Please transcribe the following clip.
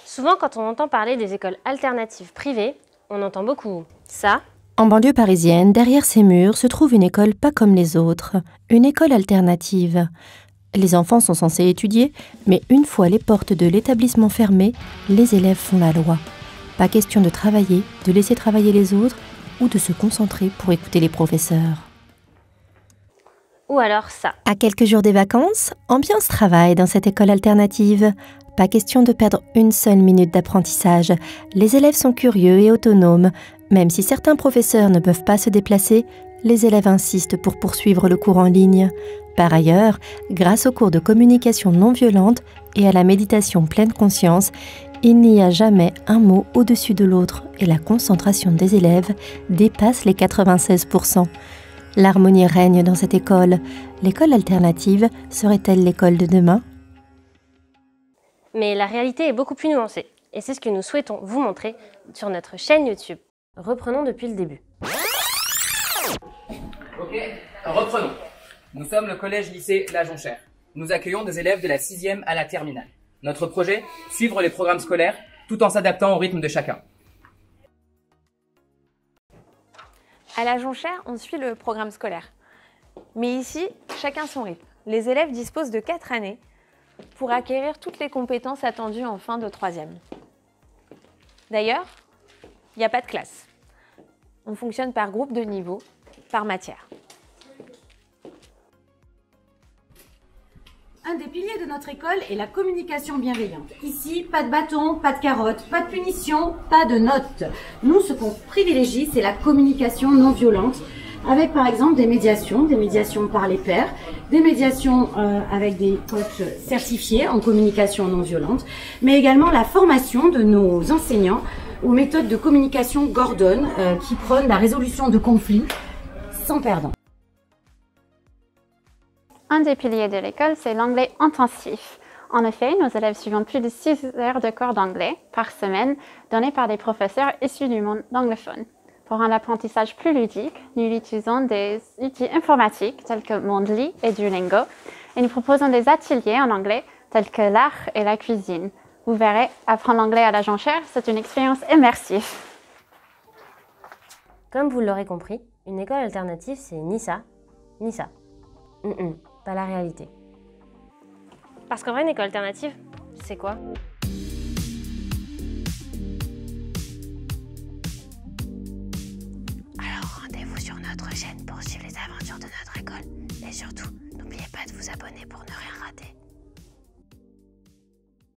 Souvent, quand on entend parler des écoles alternatives privées, on entend beaucoup ça. En banlieue parisienne, derrière ces murs, se trouve une école pas comme les autres, une école alternative. Les enfants sont censés étudier, mais une fois les portes de l'établissement fermées, les élèves font la loi. Pas question de travailler, de laisser travailler les autres ou de se concentrer pour écouter les professeurs. Ou alors ça. À quelques jours des vacances, ambiance travail dans cette école alternative. Pas question de perdre une seule minute d'apprentissage. Les élèves sont curieux et autonomes. Même si certains professeurs ne peuvent pas se déplacer, les élèves insistent pour poursuivre le cours en ligne. Par ailleurs, grâce aux cours de communication non violente et à la méditation pleine conscience, il n'y a jamais un mot au-dessus de l'autre et la concentration des élèves dépasse les 96%. L'harmonie règne dans cette école. L'école alternative serait-elle l'école de demain ? Mais la réalité est beaucoup plus nuancée. Et c'est ce que nous souhaitons vous montrer sur notre chaîne YouTube. Reprenons depuis le début. Ok, reprenons. Nous sommes le collège-lycée La Jonchère. Nous accueillons des élèves de la 6e à la terminale. Notre projet, suivre les programmes scolaires tout en s'adaptant au rythme de chacun. À La Jonchère, on suit le programme scolaire. Mais ici, chacun son rythme. Les élèves disposent de 4 années pour acquérir toutes les compétences attendues en fin de 3e. D'ailleurs, il n'y a pas de classe. On fonctionne par groupe de niveau, par matière. Un des piliers de notre école est la communication bienveillante. Ici, pas de bâton, pas de carotte, pas de punition, pas de notes. Nous, ce qu'on privilégie, c'est la communication non violente, avec par exemple des médiations par les pairs, des médiations avec des coachs certifiés en communication non violente, mais également la formation de nos enseignants aux méthodes de communication Gordon qui prônent la résolution de conflits sans perdant. Un des piliers de l'école, c'est l'anglais intensif. En effet, nos élèves suivent plus de 6 heures de cours d'anglais par semaine, donnés par des professeurs issus du monde anglophone. Pour un apprentissage plus ludique, nous utilisons des outils informatiques tels que Mondly et Duolingo, et nous proposons des ateliers en anglais tels que l'art et la cuisine. Vous verrez, apprendre l'anglais à La Jonchère, c'est une expérience immersive. Comme vous l'aurez compris, une école alternative, c'est ni ça, ni ça. Pas la réalité. Parce qu'en vrai, une école alternative, c'est quoi ?